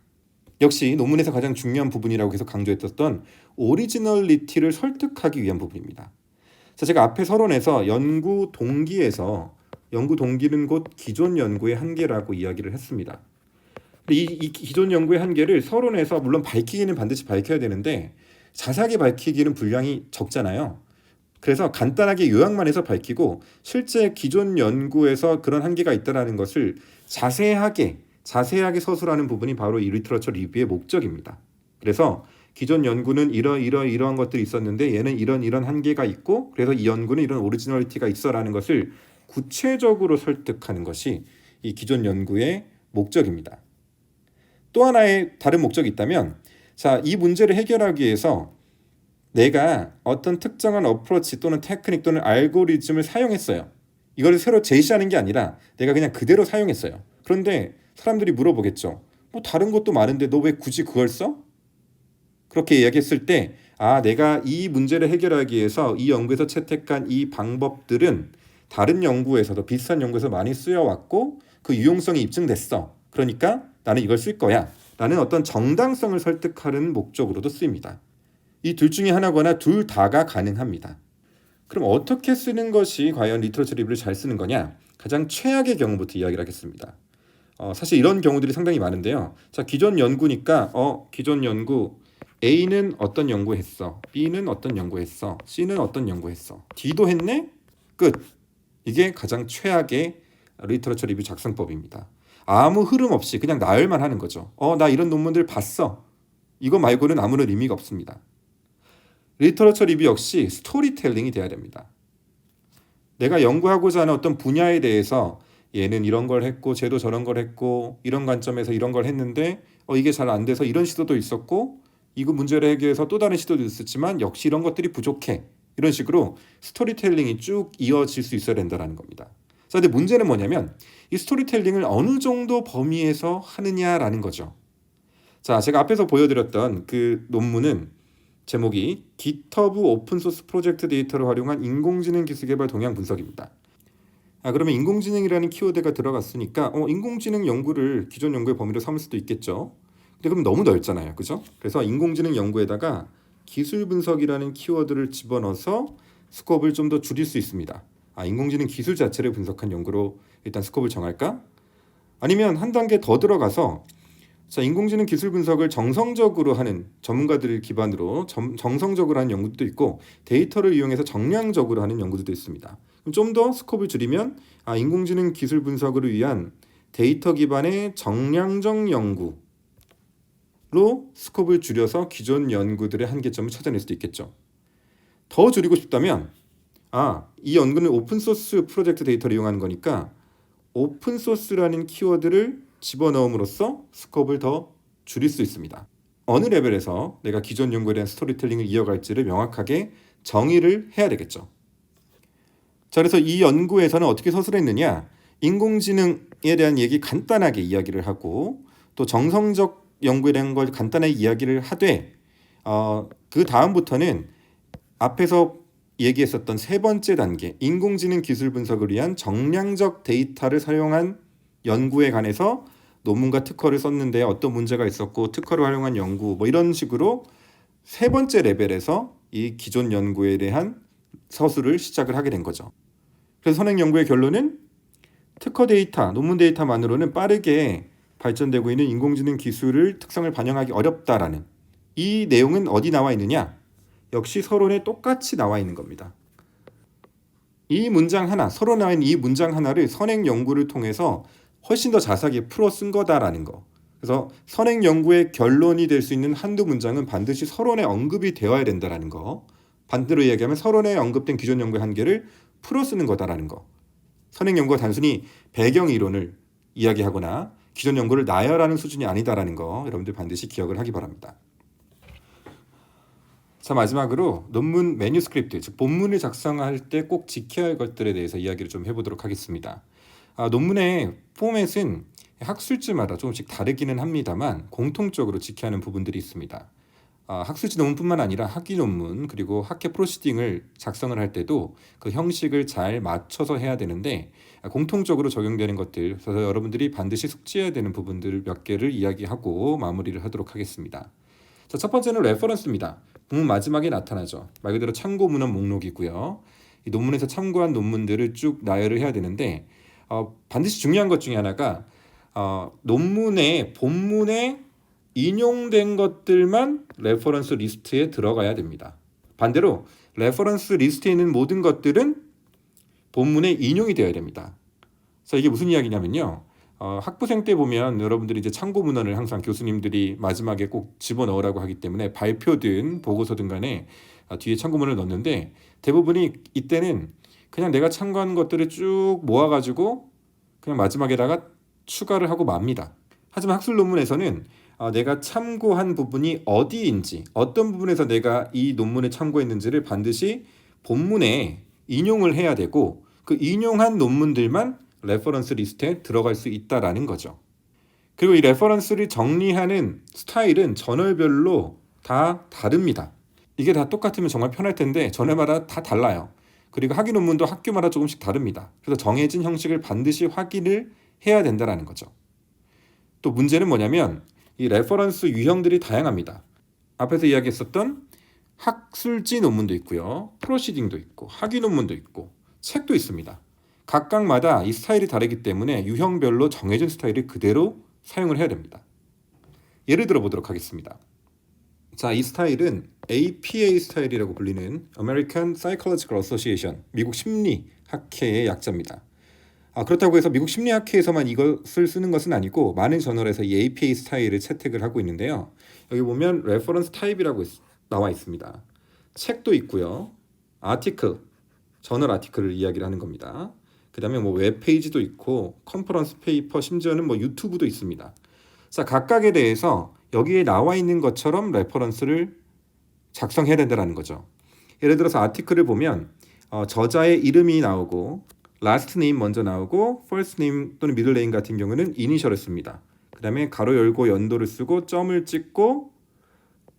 역시 논문에서 가장 중요한 부분이라고 계속 강조했었던 오리지널리티를 설득하기 위한 부분입니다. 자, 제가 앞에 서론에서 연구 동기에서 연구 동기는 곧 기존 연구의 한계라고 이야기를 했습니다. 이 기존 연구의 한계를 서론에서 물론 밝히기는 반드시 밝혀야 되는데 자세하게 밝히기는 분량이 적잖아요. 그래서 간단하게 요약만 해서 밝히고 실제 기존 연구에서 그런 한계가 있다는 것을 자세하게 서술하는 부분이 바로 이 리터러처 리뷰의 목적입니다. 그래서 기존 연구는 이러한 것들이 있었는데 얘는 이런 한계가 있고 그래서 이 연구는 이런 오리지널리티가 있어라는 것을 구체적으로 설득하는 것이 이 기존 연구의 목적입니다. 또 하나의 다른 목적이 있다면 이 문제를 해결하기 위해서 내가 어떤 특정한 어프로치 또는 테크닉 또는 알고리즘을 사용했어요. 이걸 새로 제시하는 게 아니라 내가 그냥 그대로 사용했어요. 그런데 사람들이 물어보겠죠. 뭐 다른 것도 많은데 너 왜 굳이 그걸 써? 그렇게 이야기했을 때 내가 이 문제를 해결하기 위해서 이 연구에서 채택한 이 방법들은 다른 연구에서도 비슷한 연구에서 많이 쓰여왔고 그 유용성이 입증됐어. 그러니까 나는 이걸 쓸 거야 라는 어떤 정당성을 설득하는 목적으로도 쓰입니다. 이 둘 중에 하나거나 둘 다가 가능합니다. 그럼 어떻게 쓰는 것이 과연 리터러처 리뷰를 잘 쓰는 거냐? 가장 최악의 경우부터 이야기를 하겠습니다. 사실 이런 경우들이 상당히 많은데요. 기존 연구니까 기존 연구 A는 어떤 연구했어, B는 어떤 연구했어, C는 어떤 연구했어, D도 했네? 끝. 이게 가장 최악의 리터러처 리뷰 작성법입니다. 아무 흐름 없이 그냥 나열만 하는 거죠. 나 이런 논문들 봤어. 이거 말고는 아무런 의미가 없습니다. 리터러처 리뷰 역시 스토리텔링이 돼야 됩니다. 내가 연구하고자 하는 어떤 분야에 대해서 얘는 이런 걸 했고 쟤도 저런 걸 했고 이런 관점에서 이런 걸 했는데 이게 잘 안 돼서 이런 시도도 있었고 이거 문제를 해결해서 또 다른 시도도 있었지만 역시 이런 것들이 부족해. 이런 식으로 스토리텔링이 쭉 이어질 수 있어야 된다는 겁니다. 근데 문제는 뭐냐면 이 스토리텔링을 어느 정도 범위에서 하느냐라는 거죠. 제가 앞에서 보여드렸던 그 논문은 제목이 GitHub 오픈소스 프로젝트 데이터를 활용한 인공지능 기술 개발 동향 분석입니다. 그러면 인공지능이라는 키워드가 들어갔으니까 인공지능 연구를 기존 연구의 범위로 삼을 수도 있겠죠. 근데 그럼 너무 넓잖아요. 그죠? 그래서 인공지능 연구에다가 기술 분석이라는 키워드를 집어넣어서 스코프를 좀 더 줄일 수 있습니다. 인공지능 기술 자체를 분석한 연구로 일단 스코프를 정할까? 아니면 한 단계 더 들어가서 인공지능 기술 분석을 정성적으로 하는 전문가들을 기반으로 정성적으로 하는 연구도 있고 데이터를 이용해서 정량적으로 하는 연구도 있습니다. 좀 더 스코프를 줄이면 인공지능 기술 분석을 위한 데이터 기반의 정량적 연구로 스코프를 줄여서 기존 연구들의 한계점을 찾아낼 수도 있겠죠. 더 줄이고 싶다면 이 연구는 오픈소스 프로젝트 데이터를 이용하는 거니까 오픈소스라는 키워드를 집어넣음으로써 스코프를 더 줄일 수 있습니다. 어느 레벨에서 내가 기존 연구에 대한 스토리텔링을 이어갈지를 명확하게 정의를 해야 되겠죠. 그래서 이 연구에서는 어떻게 서술했느냐? 인공지능에 대한 얘기 간단하게 이야기를 하고 또 정성적 연구에 대한 걸 간단하게 이야기를 하되 그 다음부터는 앞에서 얘기했었던 세 번째 단계 인공지능 기술 분석을 위한 정량적 데이터를 사용한 연구에 관해서 논문과 특허를 썼는데 어떤 문제가 있었고 특허를 활용한 연구 이런 식으로 세 번째 레벨에서 이 기존 연구에 대한 서술을 시작을 하게 된 거죠. 그래서 선행 연구의 결론은 특허 데이터, 논문 데이터만으로는 빠르게 발전되고 있는 인공지능 기술을 특성을 반영하기 어렵다라는 이 내용은 어디 나와 있느냐? 역시 서론에 똑같이 나와 있는 겁니다. 이 문장 하나, 서론에 나와 있는 이 문장 하나를 선행 연구를 통해서 훨씬 더 자세하게 풀어 쓴 거다라는 거. 그래서 선행 연구의 결론이 될 수 있는 한두 문장은 반드시 서론에 언급이 되어야 된다라는 거. 반대로 이야기하면 서론에 언급된 기존 연구의 한계를 풀어 쓰는 거다라는 거. 선행 연구가 단순히 배경 이론을 이야기하거나 기존 연구를 나열하는 수준이 아니다라는 거 여러분들 반드시 기억을 하기 바랍니다. 마지막으로 논문 매뉴스크립트, 즉 본문을 작성할 때 꼭 지켜야 할 것들에 대해서 이야기를 좀 해보도록 하겠습니다. 논문의 포맷은 학술지마다 조금씩 다르기는 합니다만 공통적으로 지켜야 하는 부분들이 있습니다. 학술지 논문뿐만 아니라 학위 논문 그리고 학회 프로시딩을 작성을 할 때도 그 형식을 잘 맞춰서 해야 되는데 공통적으로 적용되는 것들, 그래서 여러분들이 반드시 숙지해야 되는 부분들 몇 개를 이야기하고 마무리를 하도록 하겠습니다. 첫 번째는 레퍼런스입니다. 본문 마지막에 나타나죠. 말 그대로 참고 문헌 목록이고요. 이 논문에서 참고한 논문들을 쭉 나열을 해야 되는데 반드시 중요한 것 중에 하나가 논문의 본문에 인용된 것들만 레퍼런스 리스트에 들어가야 됩니다. 반대로 레퍼런스 리스트에 있는 모든 것들은 본문에 인용이 되어야 됩니다. 그래서 이게 무슨 이야기냐면요. 학부생 때 보면 여러분들이 이제 참고 문헌을 항상 교수님들이 마지막에 꼭 집어넣으라고 하기 때문에 발표든 보고서든 간에 뒤에 참고문을 넣는데 대부분이 이때는 그냥 내가 참고한 것들을 쭉 모아가지고 그냥 마지막에다가 추가를 하고 맙니다. 하지만 학술 논문에서는 내가 참고한 부분이 어디인지 어떤 부분에서 내가 이 논문에 참고했는지를 반드시 본문에 인용을 해야 되고 그 인용한 논문들만 레퍼런스 리스트에 들어갈 수 있다라는 거죠. 그리고 이 레퍼런스를 정리하는 스타일은 저널별로 다 다릅니다. 이게 다 똑같으면 정말 편할 텐데 저널마다 다 달라요. 그리고 학위 논문도 학교마다 조금씩 다릅니다. 그래서 정해진 형식을 반드시 확인을 해야 된다는 거죠. 또 문제는 뭐냐면 이 레퍼런스 유형들이 다양합니다. 앞에서 이야기했었던 학술지 논문도 있고요. 프로시딩도 있고 학위 논문도 있고 책도 있습니다. 각각마다 이 스타일이 다르기 때문에 유형별로 정해진 스타일을 그대로 사용을 해야 됩니다. 예를 들어 보도록 하겠습니다. 자, 이 스타일은 APA 스타일이라고 불리는 American Psychological Association, 미국 심리학회의 약자입니다. 그렇다고 해서 미국 심리학회에서만 이것을 쓰는 것은 아니고 많은 저널에서 이 APA 스타일을 채택을 하고 있는데요. 여기 보면 레퍼런스 타입이라고 나와 있습니다. 책도 있고요. 아티클, 저널 아티클을 이야기를 하는 겁니다. 그 다음에 뭐 웹페이지도 있고 컨퍼런스 페이퍼, 심지어는 뭐 유튜브도 있습니다. 자, 각각에 대해서 여기에 나와 있는 것처럼 레퍼런스를 작성해야 된다는 거죠. 예를 들어서 아티클을 보면 저자의 이름이 나오고 last name 먼저 나오고 first name 또는 middle name 같은 경우는 이니셜을 씁니다. 그 다음에 가로 열고 연도를 쓰고 점을 찍고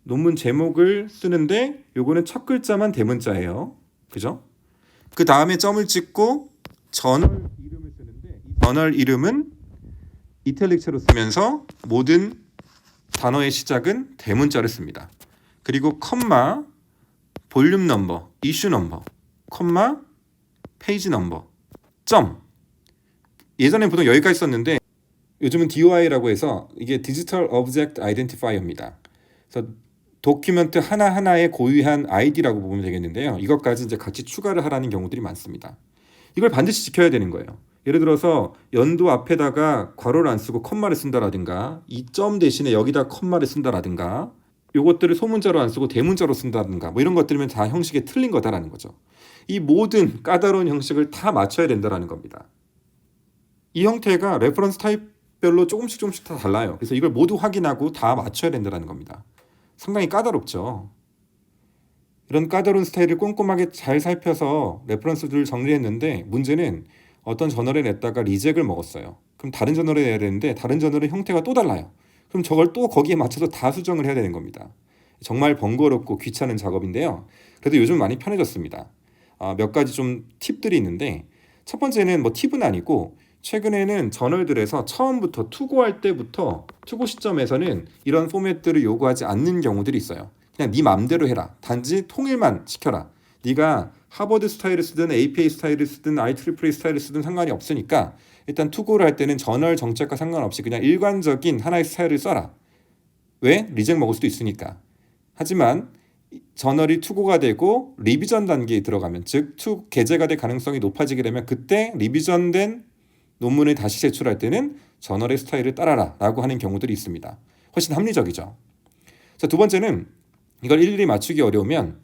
논문 제목을 쓰는데 요거는 첫 글자만 대문자예요. 그죠? 그 다음에 점을 찍고 저널 이름을 쓰는데 이 저널 이름은 이탈릭체로 쓰면서 모든 단어의 시작은 대문자를 씁니다. 그리고 컴마, 볼륨 넘버, 이슈 넘버, 컴마, 페이지 넘버, 점. 예전엔 보통 여기까지 썼는데 요즘은 DOI라고 해서 이게 디지털 오브젝트 아이덴티파이어입니다. 그래서 도큐멘트 하나하나의 고유한 아이디라고 보면 되겠는데요. 이것까지 이제 같이 추가를 하라는 경우들이 많습니다. 이걸 반드시 지켜야 되는 거예요. 예를 들어서 연도 앞에다가 괄호를 안 쓰고 컴마를 쓴다라든가 이 점 대신에 여기다 컴마를 쓴다라든가 요것들을 소문자로 안 쓰고 대문자로 쓴다든가 뭐 이런 것들이면 다 형식에 틀린 거다라는 거죠. 이 모든 까다로운 형식을 다 맞춰야 된다라는 겁니다. 이 형태가 레퍼런스 타입별로 조금씩 다 달라요. 그래서 이걸 모두 확인하고 다 맞춰야 된다라는 겁니다. 상당히 까다롭죠. 이런 까다로운 스타일을 꼼꼼하게 잘 살펴서 레퍼런스들을 정리했는데 문제는 어떤 저널에 냈다가 리젝을 먹었어요. 그럼 다른 저널에 내야 되는데 다른 저널의 형태가 또 달라요. 그럼 저걸 또 거기에 맞춰서 다 수정을 해야 되는 겁니다. 정말 번거롭고 귀찮은 작업인데요. 그래도 요즘 많이 편해졌습니다. 몇 가지 좀 팁들이 있는데 첫 번째는 뭐 팁은 아니고 최근에는 저널들에서 처음부터 투고할 때부터 투고 시점에서는 이런 포맷들을 요구하지 않는 경우들이 있어요. 그냥 네 맘대로 해라. 단지 통일만 시켜라. 네가 하버드 스타일을 쓰든 APA 스타일을 쓰든 IEEE 스타일을 쓰든 상관이 없으니까 일단 투고를 할 때는 저널 정책과 상관없이 그냥 일관적인 하나의 스타일을 써라. 왜? 리젝 먹을 수도 있으니까. 하지만 저널이 투고가 되고 리비전 단계에 들어가면 즉 게재가 될 가능성이 높아지게 되면 그때 리비전된 논문을 다시 제출할 때는 저널의 스타일을 따라라 라고 하는 경우들이 있습니다. 훨씬 합리적이죠. 자, 두 번째는 이걸 일일이 맞추기 어려우면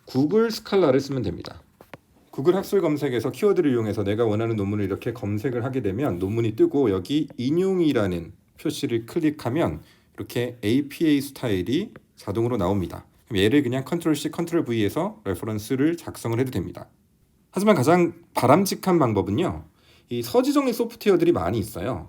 구글 스칼라를 쓰면 됩니다. 구글 학술 검색에서 키워드를 이용해서 내가 원하는 논문을 이렇게 검색을 하게 되면 논문이 뜨고 여기 인용이라는 표시를 클릭하면 이렇게 APA 스타일이 자동으로 나옵니다. 그럼 얘를 그냥 컨트롤 C, 컨트롤 V에서 레퍼런스를 작성을 해도 됩니다. 하지만 가장 바람직한 방법은요. 이 서지 정리 소프트웨어들이 많이 있어요.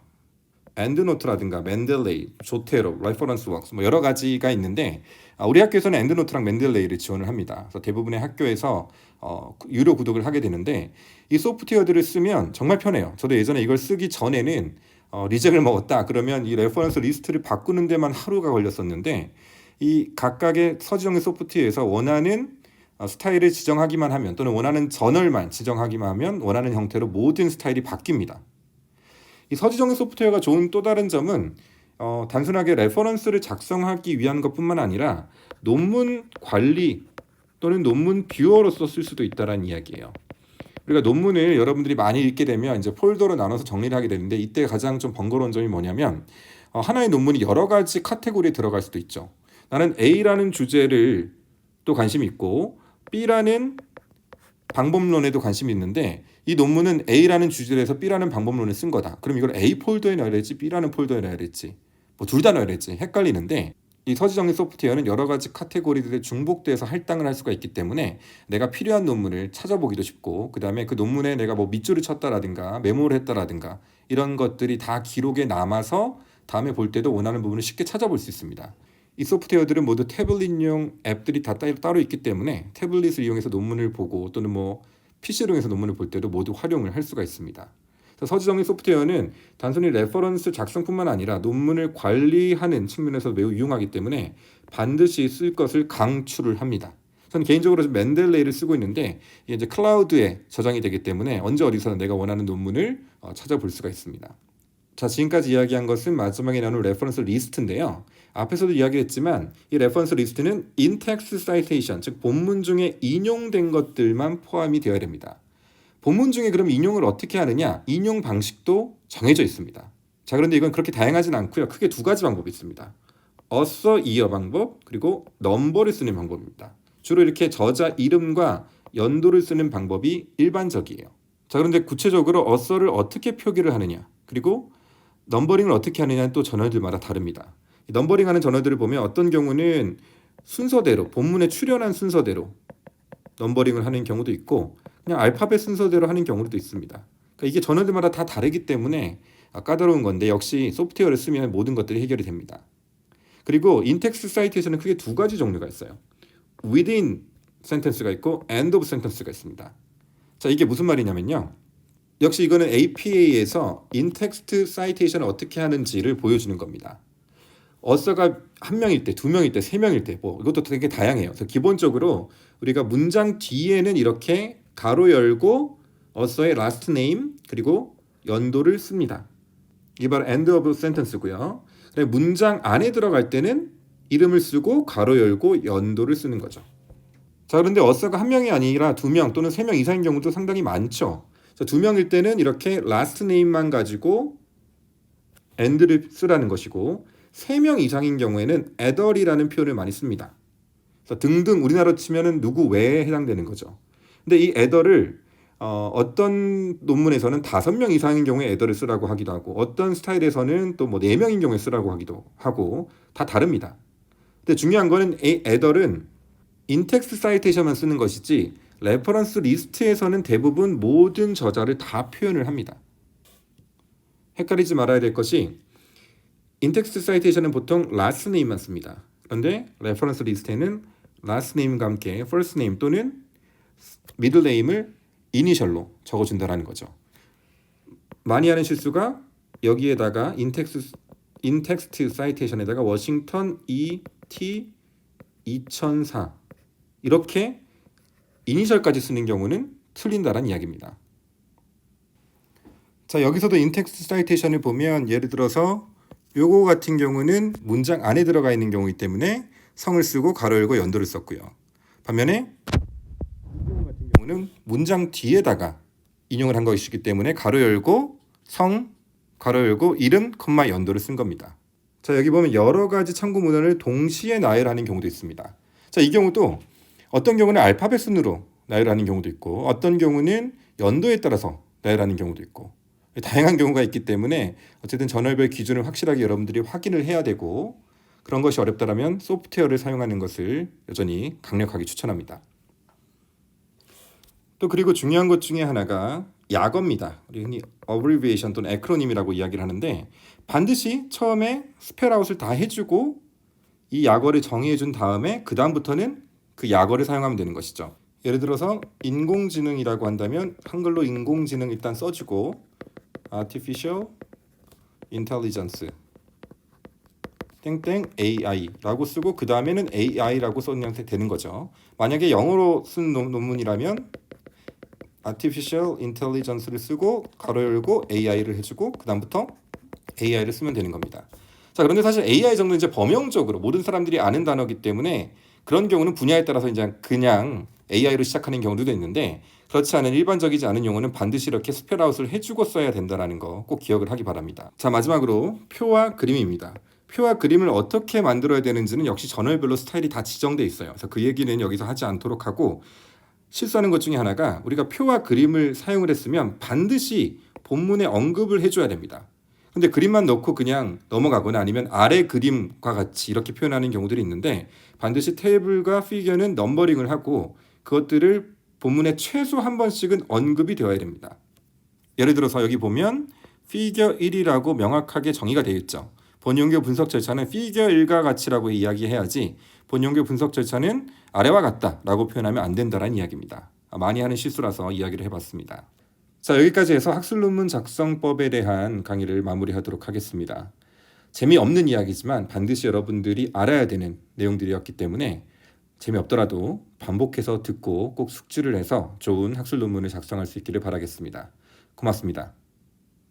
엔드노트라든가 맨델레이, 조테로, 레퍼런스 웍스 뭐 여러 가지가 있는데 우리 학교에서는 엔드노트랑 맨델레이를 지원을 합니다. 그래서 대부분의 학교에서 유료 구독을 하게 되는데 이 소프트웨어들을 쓰면 정말 편해요. 저도 예전에 이걸 쓰기 전에는 리젝을 먹었다 그러면 이 레퍼런스 리스트를 바꾸는 데만 하루가 걸렸었는데 이 각각의 서지 정리 소프트웨어에서 원하는 스타일을 지정하기만 하면 또는 원하는 저널만 지정하기만 하면 원하는 형태로 모든 스타일이 바뀝니다. 이 서지정의 소프트웨어가 좋은 또 다른 점은 단순하게 레퍼런스를 작성하기 위한 것뿐만 아니라 논문 관리 또는 논문 뷰어로서 쓸 수도 있다는 이야기예요. 우리가 논문을 여러분들이 많이 읽게 되면 이제 폴더로 나눠서 정리를 하게 되는데 이때 가장 좀 번거로운 점이 뭐냐면 하나의 논문이 여러 가지 카테고리에 들어갈 수도 있죠. 나는 A라는 주제를 또 관심이 있고 B라는 방법론에도 관심이 있는데 이 논문은 A라는 주제에서 B라는 방법론을 쓴 거다. 그럼 이걸 A 폴더에 넣어야 될지 B라는 폴더에 넣어야 될지 뭐 둘 다 넣어야 될지 헷갈리는데 이 서지정리 소프트웨어는 여러 가지 카테고리들에 중복돼서 할당을 할 수가 있기 때문에 내가 필요한 논문을 찾아보기도 쉽고 그 다음에 그 논문에 내가 뭐 밑줄을 쳤다라든가 메모를 했다라든가 이런 것들이 다 기록에 남아서 다음에 볼 때도 원하는 부분을 쉽게 찾아볼 수 있습니다. 이 소프트웨어들은 모두 태블릿용 앱들이 다 따로 있기 때문에 태블릿을 이용해서 논문을 보고 또는 뭐 PC를 이용해서 논문을 볼 때도 모두 활용을 할 수가 있습니다. 서지정리 소프트웨어는 단순히 레퍼런스 작성뿐만 아니라 논문을 관리하는 측면에서 매우 유용하기 때문에 반드시 쓸 것을 강추를 합니다. 저는 개인적으로 맨델레이를 쓰고 있는데 이게 이제 클라우드에 저장이 되기 때문에 언제 어디서나 내가 원하는 논문을 찾아볼 수가 있습니다. 자, 지금까지 이야기한 것은 마지막에 나눈 레퍼런스 리스트인데요. 앞에서도 이야기했지만 이 레퍼런스 리스트는 in-text citation, 즉 본문 중에 인용된 것들만 포함이 되어야 됩니다. 본문 중에 그럼 인용을 어떻게 하느냐? 인용 방식도 정해져 있습니다. 자, 그런데 이건 그렇게 다양하진 않고요. 크게 두 가지 방법이 있습니다. author year 방법 그리고 넘버를 쓰는 방법입니다. 주로 이렇게 저자 이름과 연도를 쓰는 방법이 일반적이에요. 자, 그런데 구체적으로 author를 어떻게 표기를 하느냐 그리고 넘버링을 어떻게 하느냐는 또 저널들마다 다릅니다. 넘버링하는 저널들을 보면 어떤 경우는 순서대로 본문에 출연한 순서대로 넘버링을 하는 경우도 있고 그냥 알파벳 순서대로 하는 경우도 있습니다. 그러니까 이게 저널들마다 다 다르기 때문에 까다로운 건데 역시 소프트웨어를 쓰면 모든 것들이 해결이 됩니다. 그리고 인텍스트 사이테이션은 크게 두 가지 종류가 있어요. within sentence가 있고 end of sentence가 있습니다. 자, 이게 무슨 말이냐면요. 역시 이거는 APA에서 인텍스트 사이테이션을 어떻게 하는지를 보여주는 겁니다. 어서가 한 명일 때, 두 명일 때, 세 명일 때, 뭐 이것도 되게 다양해요. 그래서 기본적으로 우리가 문장 뒤에는 이렇게 가로 열고 어서의 last name 그리고 연도를 씁니다. 이게 바로 end of sentence고요. 문장 안에 들어갈 때는 이름을 쓰고 가로 열고 연도를 쓰는 거죠. 자, 그런데 어서가 한 명이 아니라 두 명 또는 세 명 이상인 경우도 상당히 많죠. 두 명일 때는 이렇게 last name만 가지고 and를 쓰라는 것이고 3명 이상인 경우에는 ether이라는 표현을 많이 씁니다. 그래서 등등 우리나라로 치면은 누구 외에 해당되는 거죠. 근데 이 ether를 어떤 논문에서는 5명 이상인 경우에 ether를 쓰라고 하기도 하고 어떤 스타일에서는 또 뭐 4명인 경우에 쓰라고 하기도 하고 다 다릅니다. 근데 중요한 거는 이 ether은 인텍스트 사이테이션만 쓰는 것이지 레퍼런스 리스트에서는 대부분 모든 저자를 다 표현을 합니다. 헷갈리지 말아야 될 것이 인텍스트 사이테이션은 보통 last name만 씁니다. 그런데 레퍼런스 리스트에는 last name과 함께 first name 또는 middle name을 이니셜로 적어준다는 거죠. 많이 하는 실수가 여기에다가 인텍스트 사이테이션에다가 워싱턴 ET 2004 이렇게 이니셜까지 쓰는 경우는 틀린다는 이야기입니다. 자, 여기서도 인텍스트 사이테이션을 보면 예를 들어서 요거 같은 경우는 문장 안에 들어가 있는 경우이기 때문에 성을 쓰고 가로 열고 연도를 썼고요. 반면에 이 경우 같은 경우는 문장 뒤에다가 인용을 한 것이기 때문에 가로 열고 성, 가로 열고 이름, 콤마, 연도를 쓴 겁니다. 자, 여기 보면 여러 가지 참고 문헌을 동시에 나열하는 경우도 있습니다. 자, 이 경우도 어떤 경우는 알파벳 순으로 나열하는 경우도 있고 어떤 경우는 연도에 따라서 나열하는 경우도 있고 다양한 경우가 있기 때문에 어쨌든 저널별 기준을 확실하게 여러분들이 확인을 해야 되고 그런 것이 어렵다면 소프트웨어를 사용하는 것을 여전히 강력하게 추천합니다. 또 그리고 중요한 것 중에 하나가 약어입니다. 우리 흔히 abbreviation 또는 acronym이라고 이야기를 하는데 반드시 처음에 스펠아웃을 다 해주고 이 약어를 정의해준 다음에 그 다음부터는 그 약어를 사용하면 되는 것이죠. 예를 들어서 인공지능이라고 한다면 한글로 인공지능 일단 써주고 artificial intelligence 땡땡 AI라고 쓰고 그 다음에는 AI라고 써면 되는 거죠. 만약에 영어로 쓴 논문이라면 Artificial Intelligence를 쓰고 가로 열고 AI를 해주고 그 다음부터 AI를 쓰면 되는 겁니다. 자, 그런데 사실 AI 정도는 이제 범용적으로 모든 사람들이 아는 단어이기 때문에 그런 경우는 분야에 따라서 이제 그냥 AI로 시작하는 경우도 있는데 그렇지 않은 일반적이지 않은 용어는 반드시 이렇게 스펠아웃을 해주고 써야 된다는 거 꼭 기억을 하기 바랍니다. 자, 마지막으로 표와 그림입니다. 표와 그림을 어떻게 만들어야 되는지는 역시 저널별로 스타일이 다 지정돼 있어요. 그래서 그 얘기는 여기서 하지 않도록 하고 실수하는 것 중에 하나가 우리가 표와 그림을 사용을 했으면 반드시 본문에 언급을 해줘야 됩니다. 근데 그림만 넣고 그냥 넘어가거나 아니면 아래 그림과 같이 이렇게 표현하는 경우들이 있는데 반드시 테이블과 피겨는 넘버링을 하고 그것들을 본문에 최소 한 번씩은 언급이 되어야 됩니다. 예를 들어서 여기 보면 피겨 1이라고 명확하게 정의가 되어 있죠. 본용교 분석 절차는 피겨 1과 같이라고 이야기해야지 본용교 분석 절차는 아래와 같다라고 표현하면 안 된다라는 이야기입니다. 많이 하는 실수라서 이야기를 해봤습니다. 자, 여기까지 해서 학술 논문 작성법에 대한 강의를 마무리하도록 하겠습니다. 재미없는 이야기지만 반드시 여러분들이 알아야 되는 내용들이었기 때문에 재미없더라도 반복해서 듣고 꼭 숙지를 해서 좋은 학술 논문을 작성할 수 있기를 바라겠습니다. 고맙습니다.